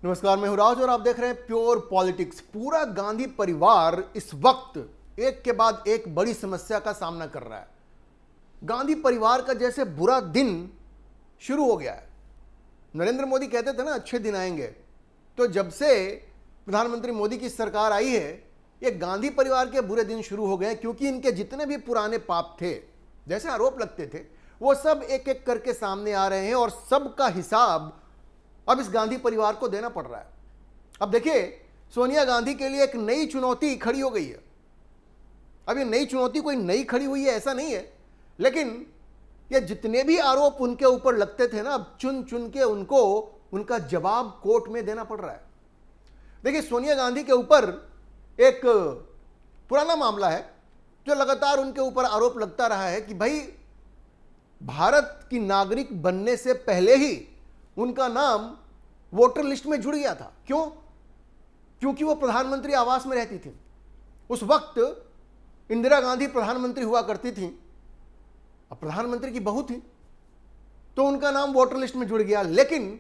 नमस्कार, मैं हूं राज और आप देख रहे हैं प्योर पॉलिटिक्स। पूरा गांधी परिवार इस वक्त एक के बाद एक बड़ी समस्या का सामना कर रहा है। गांधी परिवार का जैसे बुरा दिन शुरू हो गया है। नरेंद्र मोदी कहते थे ना अच्छे दिन आएंगे, तो जब से प्रधानमंत्री मोदी की सरकार आई है ये गांधी परिवार के बुरे दिन शुरू हो गए, क्योंकि इनके जितने भी पुराने पाप थे, जैसे आरोप लगते थे, वो सब एक एक करके सामने आ रहे हैं और सबका हिसाब अब इस गांधी परिवार को देना पड़ रहा है। अब देखिए, सोनिया गांधी के लिए एक नई चुनौती खड़ी हो गई है। अब ये नई चुनौती कोई नई खड़ी हुई है ऐसा नहीं है, लेकिन ये जितने भी आरोप उनके ऊपर लगते थे ना, अब चुन चुन के उनको उनका जवाब कोर्ट में देना पड़ रहा है। देखिए, सोनिया गांधी के ऊपर एक पुराना मामला है जो लगातार उनके ऊपर आरोप लगता रहा है कि भाई भारत की नागरिक बनने से पहले ही उनका नाम वोटर लिस्ट में जुड़ गया था। क्यों? क्योंकि वो प्रधानमंत्री आवास में रहती थी। उस वक्त इंदिरा गांधी प्रधानमंत्री हुआ करती थी, अब प्रधानमंत्री की बहू थी, तो उनका नाम वोटर लिस्ट में जुड़ गया। लेकिन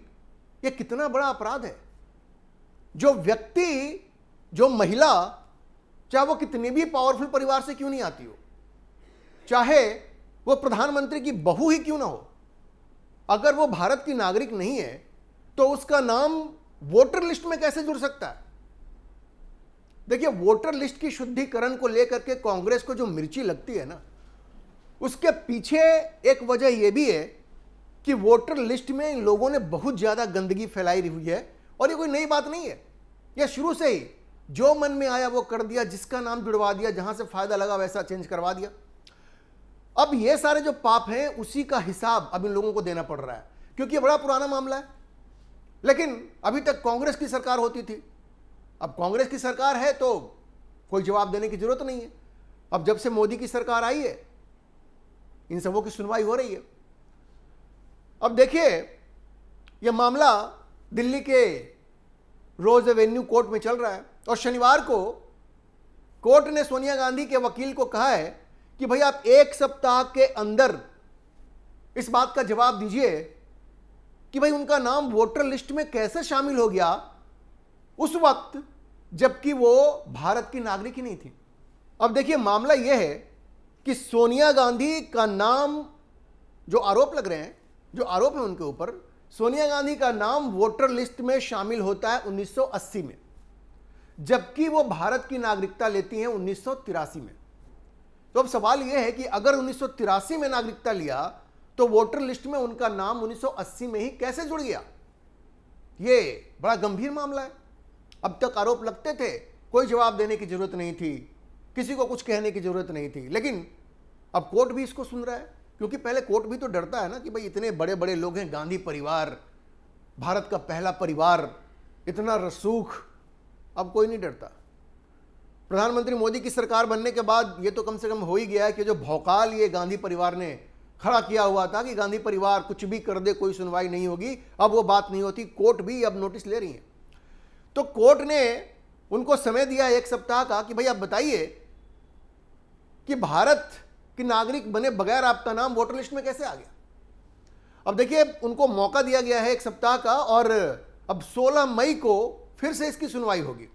यह कितना बड़ा अपराध है। जो व्यक्ति, जो महिला, चाहे वो कितने भी पावरफुल परिवार से क्यों नहीं आती हो, चाहे वो प्रधानमंत्री की बहू ही क्यों ना हो, अगर वो भारत की नागरिक नहीं है तो उसका नाम वोटर लिस्ट में कैसे जुड़ सकता है? देखिए, वोटर लिस्ट की शुद्धिकरण को लेकर के कांग्रेस को जो मिर्ची लगती है ना, उसके पीछे एक वजह यह भी है कि वोटर लिस्ट में इन लोगों ने बहुत ज्यादा गंदगी फैलाई हुई है। और ये कोई नई बात नहीं है, यह शुरू से ही जो मन में आया वो कर दिया, जिसका नाम जुड़वा दिया, जहां से फायदा लगा वैसा चेंज करवा दिया। अब ये सारे जो पाप हैं उसी का हिसाब अब इन लोगों को देना पड़ रहा है, क्योंकि ये बड़ा पुराना मामला है। लेकिन अभी तक कांग्रेस की सरकार होती थी, अब कांग्रेस की सरकार है तो कोई जवाब देने की जरूरत नहीं है। अब जब से मोदी की सरकार आई है इन सबों की सुनवाई हो रही है। अब देखिए, यह मामला दिल्ली के रोज एवेन्यू कोर्ट में चल रहा है और शनिवार को कोर्ट ने सोनिया गांधी के वकील को कहा है कि भाई आप एक सप्ताह के अंदर इस बात का जवाब दीजिए कि भाई उनका नाम वोटर लिस्ट में कैसे शामिल हो गया उस वक्त जबकि वो भारत की नागरिक ही नहीं थी। अब देखिए, मामला यह है कि सोनिया गांधी का नाम, जो आरोप लग रहे हैं, जो आरोप है उनके ऊपर, सोनिया गांधी का नाम वोटर लिस्ट में शामिल होता है 1980 में, जबकि वो भारत की नागरिकता लेती हैं 1983 में। तो अब सवाल यह है कि अगर 1983 में नागरिकता लिया तो वोटर लिस्ट में उनका नाम 1980 में ही कैसे जुड़ गया? यह बड़ा गंभीर मामला है। अब तक आरोप लगते थे, कोई जवाब देने की जरूरत नहीं थी, किसी को कुछ कहने की जरूरत नहीं थी, लेकिन अब कोर्ट भी इसको सुन रहा है, क्योंकि पहले कोर्ट भी तो डरता है ना कि भाई इतने बड़े बड़े लोग हैं, गांधी परिवार, भारत का पहला परिवार, इतना रसूख, अब कोई नहीं डरता। प्रधानमंत्री मोदी की सरकार बनने के बाद ये तो कम से कम हो ही गया है कि जो भौकाल ये गांधी परिवार ने खड़ा किया हुआ था कि गांधी परिवार कुछ भी कर दे, कोई सुनवाई नहीं होगी, अब वो बात नहीं होती। कोर्ट भी अब नोटिस ले रही है। तो कोर्ट ने उनको समय दिया एक सप्ताह का कि भाई आप बताइए कि भारत की नागरिक बने बगैर आपका नाम वोटर लिस्ट में कैसे आ गया। अब देखिए, उनको मौका दिया गया है एक सप्ताह का और अब 16 मई को फिर से इसकी सुनवाई होगी।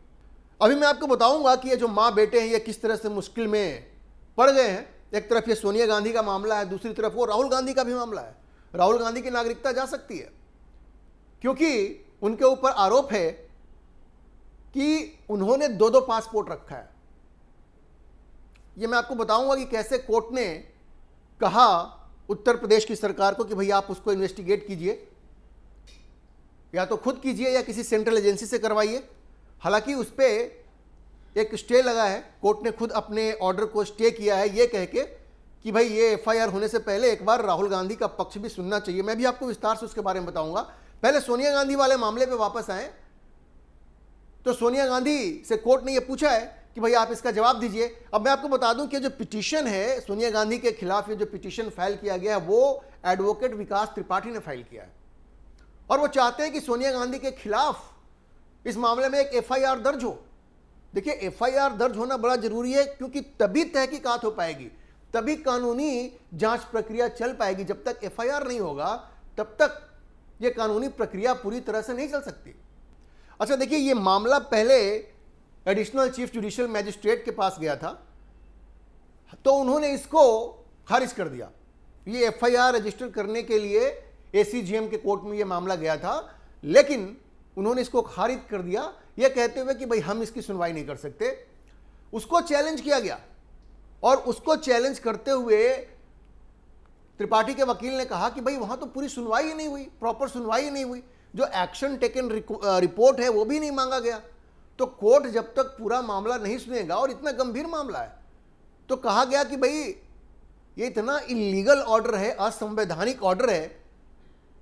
अभी मैं आपको बताऊंगा कि ये जो माँ बेटे हैं ये किस तरह से मुश्किल में पड़ गए हैं। एक तरफ ये सोनिया गांधी का मामला है, दूसरी तरफ वो राहुल गांधी का भी मामला है। राहुल गांधी की नागरिकता जा सकती है क्योंकि उनके ऊपर आरोप है कि उन्होंने दो पासपोर्ट रखा है। ये मैं आपको बताऊंगा कि कैसे कोर्ट ने कहा उत्तर प्रदेश की सरकार को कि भाई आप उसको इन्वेस्टिगेट कीजिए, या तो खुद कीजिए या किसी सेंट्रल एजेंसी से करवाइए। हालांकि उस पर एक स्टे लगा है, कोर्ट ने खुद अपने ऑर्डर को स्टे किया है ये कह के कि भाई ये एफआईआर होने से पहले एक बार राहुल गांधी का पक्ष भी सुनना चाहिए। मैं भी आपको विस्तार से उसके बारे में बताऊंगा। पहले सोनिया गांधी वाले मामले पे वापस आए तो सोनिया गांधी से कोर्ट ने ये पूछा है कि भाई आप इसका जवाब दीजिए। अब मैं आपको बता दूं कि जो पिटीशन है सोनिया गांधी के खिलाफ, ये जो पिटीशन फाइल किया गया है वो एडवोकेट विकास त्रिपाठी ने फाइल किया है और वो चाहते हैं कि सोनिया गांधी के खिलाफ इस मामले में एक एफआईआर दर्ज हो। देखिए, एफआईआर दर्ज होना बड़ा जरूरी है क्योंकि तभी तहकीकात हो पाएगी, तभी कानूनी जांच प्रक्रिया चल पाएगी। जब तक एफआईआर नहीं होगा तब तक यह कानूनी प्रक्रिया पूरी तरह से नहीं चल सकती। अच्छा देखिए, ये मामला पहले एडिशनल चीफ जुडिशियल मैजिस्ट्रेट के पास गया था, तो उन्होंने इसको खारिज कर दिया। ये एफआईआर रजिस्टर करने के लिए एसीजीएम के कोर्ट में ये मामला गया था, लेकिन उन्होंने इसको खारिज कर दिया, ये कहते हुए कि भाई हम इसकी सुनवाई नहीं कर सकते। उसको चैलेंज किया गया और उसको चैलेंज करते हुए त्रिपाठी के वकील ने कहा कि भाई वहां तो पूरी सुनवाई ही नहीं हुई, प्रॉपर सुनवाई ही नहीं हुई, जो एक्शन टेकन रिपोर्ट है वो भी नहीं मांगा गया। तो कोर्ट जब तक पूरा मामला नहीं सुनेगा, और इतना गंभीर मामला है, तो कहा गया कि भाई ये इतना इलीगल ऑर्डर है, असंवैधानिक ऑर्डर है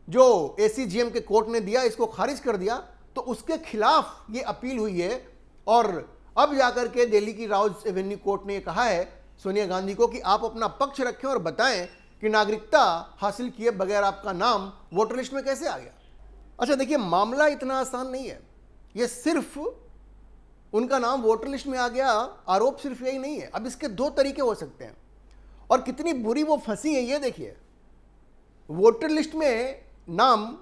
जो एसीजीएम के कोर्ट ने दिया, इसको खारिज कर दिया। तो उसके खिलाफ ये अपील हुई है, और अब जाकर के दिल्ली की राउज एवेन्यू कोर्ट ने कहा है सोनिया गांधी को कि आप अपना पक्ष रखें और बताएं कि नागरिकता हासिल किए बगैर आपका नाम वोटर लिस्ट में कैसे आ गया। अच्छा देखिए, मामला इतना आसान नहीं है। ये सिर्फ उनका नाम वोटर लिस्ट में आ गया, आरोप सिर्फ यही नहीं है। अब इसके दो तरीके हो सकते हैं, और कितनी बुरी वो फंसी है ये देखिए। वोटर लिस्ट में नाम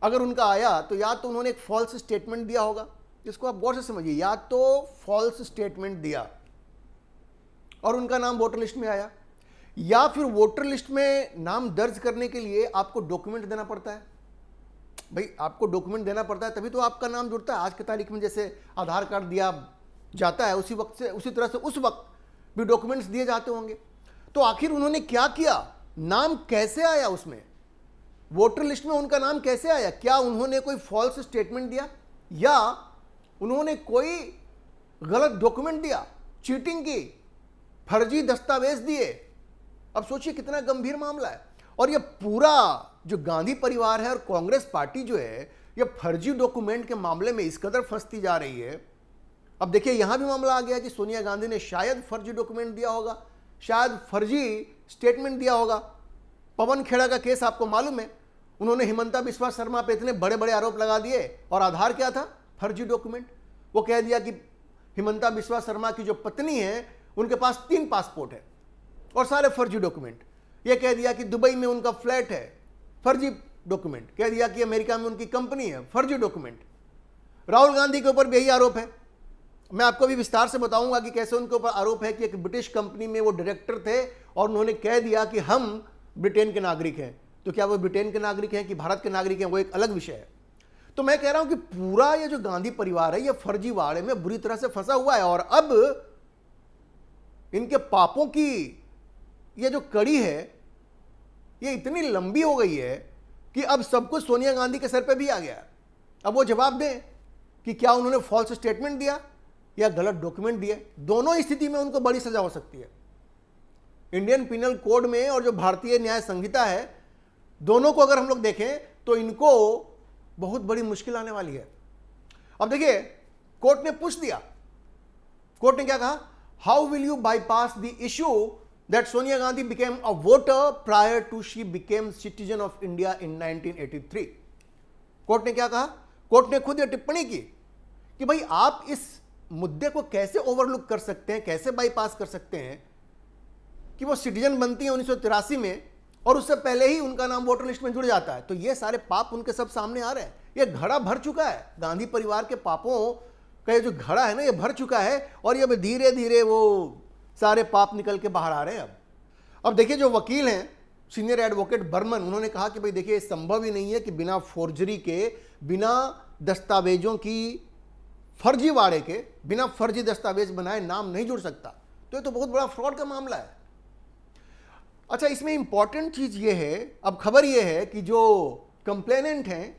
अगर उनका आया तो या तो उन्होंने एक फॉल्स स्टेटमेंट दिया होगा, इसको आप गौर से समझिए, या तो फॉल्स स्टेटमेंट दिया और उनका नाम वोटर लिस्ट में आया, या फिर वोटर लिस्ट में नाम दर्ज करने के लिए आपको डॉक्यूमेंट देना पड़ता है। भाई आपको डॉक्यूमेंट देना पड़ता है तभी तो आपका नाम जुड़ता है। आज की तारीख में जैसे आधार कार्ड दिया जाता है, उसी वक्त से, उसी तरह से उस वक्त भी डॉक्यूमेंट्स दिए जाते होंगे। तो आखिर उन्होंने क्या किया, नाम कैसे आया उसमें, वोटर लिस्ट में उनका नाम कैसे आया? क्या उन्होंने कोई फॉल्स स्टेटमेंट दिया, या उन्होंने कोई गलत डॉक्यूमेंट दिया, चीटिंग की, फर्जी दस्तावेज दिए? अब सोचिए कितना गंभीर मामला है। और ये पूरा जो गांधी परिवार है और कांग्रेस पार्टी जो है, ये फर्जी डॉक्यूमेंट के मामले में इस कदर फंसती जा रही है। अब देखिए, यहां भी मामला आ गया कि सोनिया गांधी ने शायद फर्जी डॉक्यूमेंट दिया होगा, शायद फर्जी स्टेटमेंट दिया होगा। पवन खेड़ा का केस आपको मालूम है, उन्होंने हिमंता बिस्वा शर्मा पे इतने बड़े बड़े आरोप लगा दिए, और आधार क्या था, फर्जी डॉक्यूमेंट। वो कह दिया कि हिमंता बिस्वा शर्मा की जो पत्नी है उनके पास 3 पासपोर्ट है और सारे फर्जी डॉक्यूमेंट। ये कह दिया कि दुबई में उनका फ्लैट है, फर्जी डॉक्यूमेंट। कह दिया कि अमेरिका में उनकी कंपनी है, फर्जी डॉक्यूमेंट। राहुल गांधी के ऊपर भी यही आरोप है। मैं आपको भी विस्तार से बताऊंगा कि कैसे उनके ऊपर आरोप है कि एक ब्रिटिश कंपनी में वो डायरेक्टर थे और उन्होंने कह दिया कि हम ब्रिटेन के नागरिक हैं। तो क्या वो ब्रिटेन के नागरिक हैं कि भारत के नागरिक हैं, वो एक अलग विषय है। तो मैं कह रहा हूं कि पूरा ये जो गांधी परिवार है, ये फर्जीवाड़े में बुरी तरह से फंसा हुआ है, और अब इनके पापों की ये जो कड़ी है, ये इतनी लंबी हो गई है कि अब सब कुछ सोनिया गांधी के सर पे भी आ गया। अब वो जवाब दें कि क्या उन्होंने फॉल्स स्टेटमेंट दिया या गलत डॉक्यूमेंट दिए। दोनों स्थिति में उनको बड़ी सजा हो सकती है। इंडियन पिनल कोड में और जो भारतीय न्याय संहिता है, दोनों को अगर हम लोग देखें तो इनको बहुत बड़ी मुश्किल आने वाली है। अब देखिए, कोर्ट ने पूछ दिया, कोर्ट ने क्या कहा, how will you bypass the issue that Sonia Gandhi became a voter prior to she became citizen of India in 1983। Court ने क्या कहा, कोर्ट ने खुद यह टिप्पणी की कि भाई आप इस मुद्दे को कैसे ओवरलुक कर सकते हैं, कैसे बाईपास कर सकते हैं कि वो सिटीजन बनती है 1983 में और उससे पहले ही उनका नाम वोटर लिस्ट में जुड़ जाता है। तो ये सारे पाप उनके सब सामने आ रहे हैं। ये घड़ा भर चुका है, गांधी परिवार के पापों का ये जो घड़ा है ना, ये भर चुका है, और ये धीरे धीरे वो सारे पाप निकल के बाहर आ रहे हैं। अब देखिए, जो वकील हैं सीनियर एडवोकेट बर्मन, उन्होंने कहा कि भाई देखिए, संभव ही नहीं है कि बिना फोर्जरी के, बिना दस्तावेजों की फर्जीवाड़े के, बिना फर्जी दस्तावेज बनाए नाम नहीं जुड़ सकता। तो ये तो बहुत बड़ा फ्रॉड का मामला है। अच्छा, इसमें इंपॉर्टेंट चीज ये है, अब खबर ये है कि जो कंप्लेनेंट हैं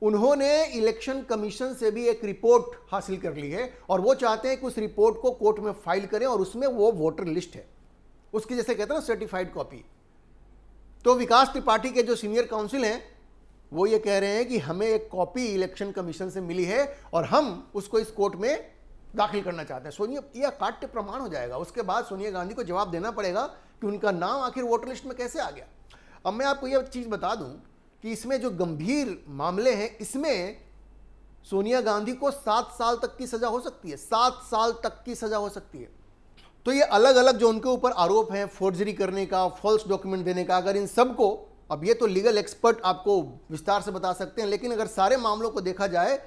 उन्होंने इलेक्शन कमीशन से भी एक रिपोर्ट हासिल कर ली है, और वो चाहते हैं कि उस रिपोर्ट को कोर्ट में फाइल करें और उसमें वो वोटर लिस्ट है, उसकी जैसे कहते हैं ना सर्टिफाइड कॉपी। तो विकास त्रिपाठी के जो सीनियर काउंसिल हैं वो ये कह रहे हैं कि हमें एक कॉपी इलेक्शन कमीशन से मिली है और हम उसको इस कोर्ट में दाखिल करना चाहते हैं। सोनिया, यह काट्य प्रमाण हो जाएगा। उसके बाद सोनिया गांधी को जवाब देना पड़ेगा कि उनका नाम आखिर वोटर लिस्ट में कैसे आ गया। अब मैं आपको यह चीज बता दूं कि इसमें जो गंभीर मामले हैं, इसमें सोनिया गांधी को 7 साल तक की सजा हो सकती है, 7 साल तक की सजा हो सकती है। तो ये अलग अलग जो उनके ऊपर आरोप हैं, फोर्जरी करने का, फॉल्स डॉक्यूमेंट देने का, अगर इन सबको, अब ये तो लीगल एक्सपर्ट आपको विस्तार से बता सकते हैं, लेकिन अगर सारे मामलों को देखा जाए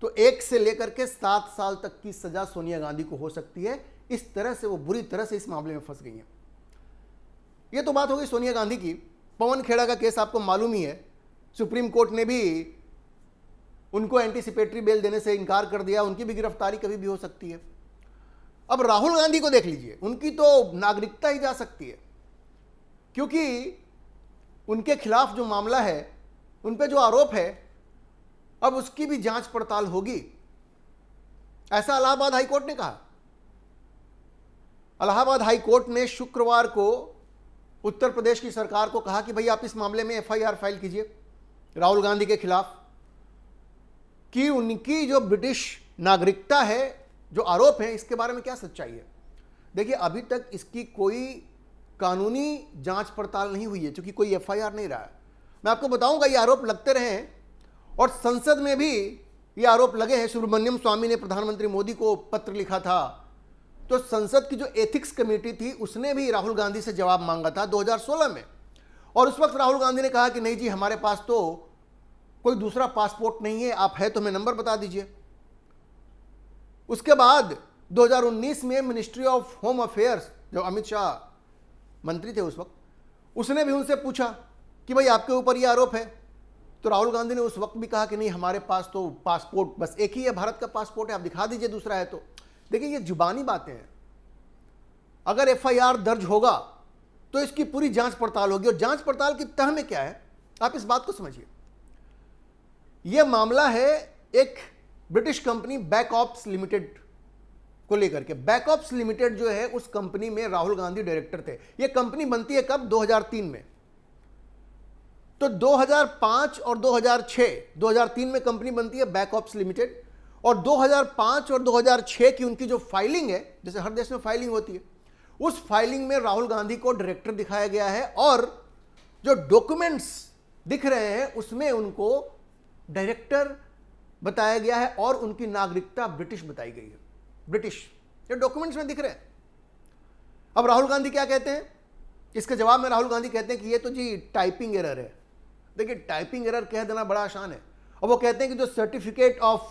तो 1 से लेकर के 7 साल तक की सजा सोनिया गांधी को हो सकती है। इस तरह से वो बुरी तरह से इस मामले में फंस गई हैं। ये तो बात हो गई सोनिया गांधी की। पवन खेड़ा का केस आपको मालूम ही है, सुप्रीम कोर्ट ने भी उनको एंटीसिपेटरी बेल देने से इनकार कर दिया, उनकी भी गिरफ्तारी कभी भी हो सकती है। अब राहुल गांधी को देख लीजिए, उनकी तो नागरिकता ही जा सकती है, क्योंकि उनके खिलाफ जो मामला है, उन पे जो आरोप है, अब उसकी भी जांच पड़ताल होगी, ऐसा इलाहाबाद हाईकोर्ट ने कहा। इलाहाबाद हाईकोर्ट ने शुक्रवार को उत्तर प्रदेश की सरकार को कहा कि भाई आप इस मामले में एफआईआर फाइल कीजिए राहुल गांधी के खिलाफ, कि उनकी जो ब्रिटिश नागरिकता है, जो आरोप है, इसके बारे में क्या सच्चाई है। देखिए, अभी तक इसकी कोई कानूनी जांच पड़ताल नहीं हुई है, क्योंकि कोई एफआईआर नहीं रहा है। मैं आपको बताऊंगा, ये आरोप लगते रहे हैं और संसद में भी ये आरोप लगे हैं। सुब्रमण्यम स्वामी ने प्रधानमंत्री मोदी को पत्र लिखा था, तो संसद की जो एथिक्स कमेटी थी उसने भी राहुल गांधी से जवाब मांगा था 2016 में, और उस वक्त राहुल गांधी ने कहा कि नहीं जी, हमारे पास तो कोई दूसरा पासपोर्ट नहीं है, आप है तो हमें नंबर बता दीजिए। उसके बाद 2019 में मिनिस्ट्री ऑफ होम अफेयर्स, जो अमित शाह मंत्री थे उस वक्त, उसने भी उनसे पूछा कि भाई आपके ऊपर ये आरोप है, तो राहुल गांधी ने उस वक्त भी कहा कि नहीं, हमारे पास तो पासपोर्ट बस एक ही है, भारत का पासपोर्ट है, आप दिखा दीजिए दूसरा है तो। देखिए, ये जुबानी बातें हैं। अगर एफआईआर दर्ज होगा तो इसकी पूरी जांच पड़ताल होगी, और जांच पड़ताल की तह में क्या है, आप इस बात को समझिए। यह मामला है एक ब्रिटिश कंपनी बैकऑप्स लिमिटेड को लेकर के। बैकऑप्स लिमिटेड जो है, उस कंपनी में राहुल गांधी डायरेक्टर थे। यह कंपनी बनती है कब? 2003 में। तो 2005 और 2003 में कंपनी बनती है बैकऑप्स लिमिटेड, और 2005 और 2006 की उनकी जो फाइलिंग है, जैसे हर देश में फाइलिंग होती है, उस फाइलिंग में राहुल गांधी को डायरेक्टर दिखाया गया है, और जो डॉक्यूमेंट्स दिख रहे हैं उसमें उनको डायरेक्टर बताया गया है, और उनकी नागरिकता ब्रिटिश बताई गई है। ब्रिटिश, ये डॉक्यूमेंट्स में दिख रहे हैं। अब राहुल गांधी क्या कहते हैं? इसके जवाब में राहुल गांधी कहते हैं कि ये तो जी टाइपिंग एरर है। देखिए, टाइपिंग एरर कह देना बड़ा आसान है, और वो कहते हैं कि जो सर्टिफिकेट ऑफ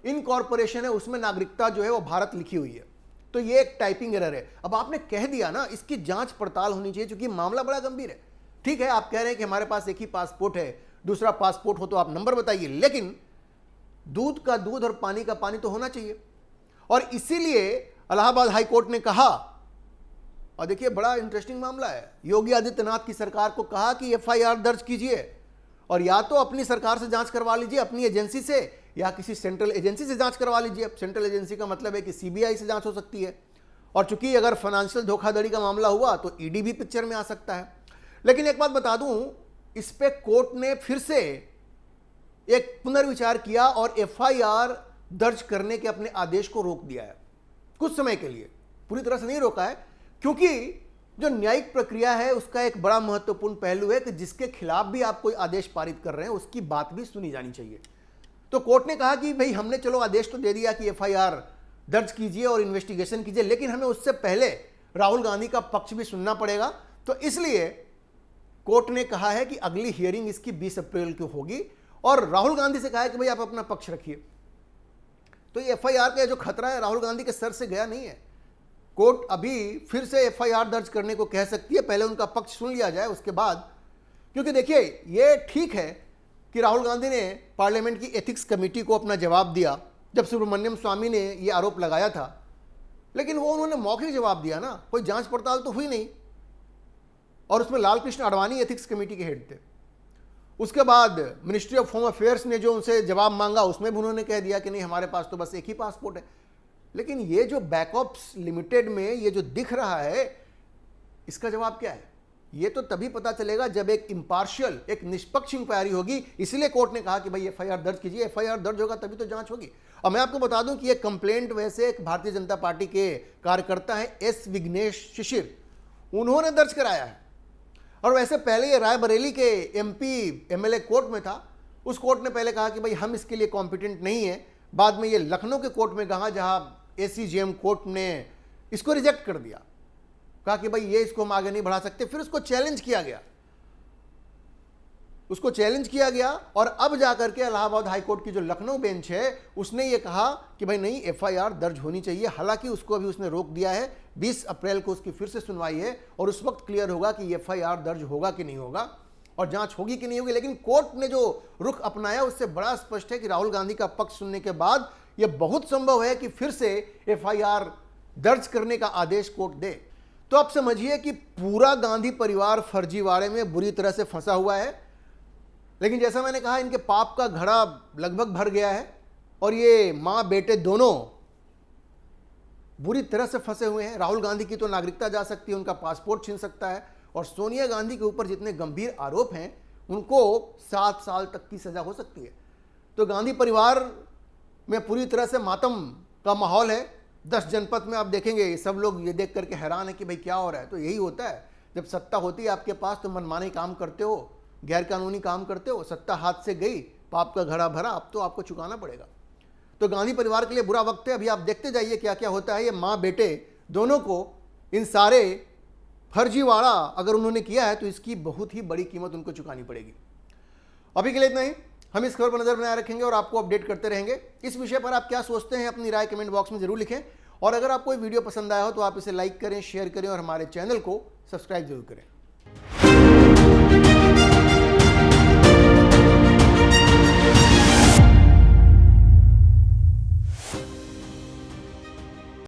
इनकॉर्पोरेशन है उसमें नागरिकता जो है वो भारत लिखी हुई है, तो ये एक टाइपिंग एरर है। अब आपने कह दिया ना, इसकी जांच पड़ताल होनी चाहिए, क्योंकि मामला बड़ा गंभीर है। ठीक है, आप कह रहे हैं कि हमारे पास एक ही पासपोर्ट है, दूसरा पासपोर्ट हो तो आप नंबर बताइए, लेकिन दूध का दूध और पानी का पानी तो होना चाहिए। और इसीलिए इलाहाबाद हाई कोर्ट ने कहा, और देखिए बड़ा इंटरेस्टिंग मामला है, योगी आदित्यनाथ की सरकार को कहा कि एफआईआर दर्ज कीजिए, और या तो अपनी सरकार से जांच करवा लीजिए, अपनी एजेंसी से, या किसी सेंट्रल एजेंसी से जांच करवा लीजिए। अब सेंट्रल एजेंसी का मतलब है कि सीबीआई से जांच हो सकती है, और चूंकि अगर फाइनेंशियल धोखाधड़ी का मामला हुआ तो ईडी भी पिक्चर में आ सकता है। लेकिन एक बात बता दूं, इस पे कोर्ट ने फिर से एक पुनर्विचार किया और एफआईआर दर्ज करने के अपने आदेश को रोक दिया है कुछ समय के लिए। पूरी तरह से नहीं रोका है, क्योंकि जो न्यायिक प्रक्रिया है उसका एक बड़ा महत्वपूर्ण पहलू है कि जिसके खिलाफ भी आप कोई आदेश पारित कर रहे हैं उसकी बात भी सुनी जानी चाहिए। तो कोर्ट ने कहा कि भाई हमने चलो आदेश तो दे दिया कि एफआईआर दर्ज कीजिए और इन्वेस्टिगेशन कीजिए, लेकिन हमें उससे पहले राहुल गांधी का पक्ष भी सुनना पड़ेगा। तो इसलिए कोर्ट ने कहा है कि अगली हियरिंग इसकी 20 अप्रैल को होगी, और राहुल गांधी से कहा है कि भाई आप अपना पक्ष रखिए। तो ये एफआईआर का जो खतरा है राहुल गांधी के सर से गया नहीं है। कोर्ट अभी फिर से एफआईआर दर्ज करने को कह सकती है, पहले उनका पक्ष सुन लिया जाए उसके बाद। क्योंकि देखिए, ये ठीक है कि राहुल गांधी ने पार्लियामेंट की एथिक्स कमेटी को अपना जवाब दिया जब सुब्रमण्यम स्वामी ने ये आरोप लगाया था, लेकिन वो उन्होंने मौखिक जवाब दिया ना, कोई जांच पड़ताल तो हुई नहीं। और उसमें लाल कृष्ण आडवाणी एथिक्स कमेटी के हेड थे। उसके बाद मिनिस्ट्री ऑफ होम अफेयर्स ने जो उनसे जवाब मांगा उसमें भी उन्होंने कह दिया कि नहीं, हमारे पास तो बस एक ही पासपोर्ट है। लेकिन ये जो बैकऑप्स लिमिटेड में ये जो दिख रहा है, इसका जवाब क्या है? ये तो तभी पता चलेगा जब एक इम्पार्शियल, एक निष्पक्ष इंक्वायरी होगी। इसलिए कोर्ट ने कहा कि भाई एफआईआर दर्ज कीजिए, एफआईआर दर्ज होगा तभी तो जांच होगी। और मैं आपको बता दूं कि ये कंप्लेंट वैसे एक भारतीय जनता पार्टी के कार्यकर्ता है एस विघ्नेश शिशिर, उन्होंने दर्ज कराया है। और वैसे पहले ये रायबरेली के एमपी एमएलए कोर्ट में था, उस कोर्ट ने पहले कहा कि भाई हम इसके लिए कॉम्पिटेंट नहीं है। बाद में ये लखनऊ के कोर्ट में कहा, जहां एसीजेएम कोर्ट ने इसको रिजेक्ट कर दिया, कहा कि भाई ये इसको हम आगे नहीं बढ़ा सकते। फिर उसको चैलेंज किया गया। उसको चैलेंज किया गया और अब जाकर के इलाहाबाद हाईकोर्ट की जो लखनऊ बेंच है उसने ये कहा कि भाई नहीं, एफआईआर दर्ज होनी चाहिए। हालांकि उसको अभी उसने रोक दिया है, 20 अप्रैल को उसकी फिर से सुनवाई है और उस वक्त क्लियर होगा कि एफआईआर दर्ज होगा कि नहीं होगा और जांच होगी कि नहीं होगी। लेकिन कोर्ट ने जो रुख अपनाया उससे बड़ा स्पष्ट है कि राहुल गांधी का पक्ष सुनने के बाद यह बहुत संभव है कि फिर से एफआईआर दर्ज करने का आदेश कोर्ट दे। तो आप समझिए कि पूरा गांधी परिवार फर्जीवाड़े में बुरी तरह से फंसा हुआ है। लेकिन जैसा मैंने कहा, इनके पाप का घड़ा लगभग भर गया है और ये मां बेटे दोनों बुरी तरह से फंसे हुए हैं। राहुल गांधी की तो नागरिकता जा सकती है, उनका पासपोर्ट छीन सकता है और सोनिया गांधी के ऊपर जितने गंभीर आरोप हैं उनको 7 साल तक की सजा हो सकती है। तो गांधी परिवार में पूरी तरह से मातम का माहौल है। 10 जनपद में आप देखेंगे सब लोग ये देख करके हैरान है कि भाई क्या हो रहा है। तो यही होता है, जब सत्ता होती है आपके पास तो मनमाने काम करते हो, गैर कानूनी काम करते हो, सत्ता हाथ से गई, पाप का घड़ा भरा, अब तो आपको चुकाना पड़ेगा। तो गांधी परिवार के लिए बुरा वक्त है। अभी आप देखते जाइए क्या क्या होता है। ये माँ बेटे दोनों को इन सारे फर्जीवाड़ा अगर उन्होंने किया है तो इसकी बहुत ही बड़ी कीमत उनको चुकानी पड़ेगी। अभी के लिए इतना ही। हम इस खबर पर नजर बनाए रखेंगे और आपको अपडेट करते रहेंगे। इस विषय पर आप क्या सोचते हैं अपनी राय कमेंट बॉक्स में जरूर लिखें और अगर आपको ये वीडियो पसंद आया हो तो आप इसे लाइक करें, शेयर करें और हमारे चैनल को सब्सक्राइब जरूर करें।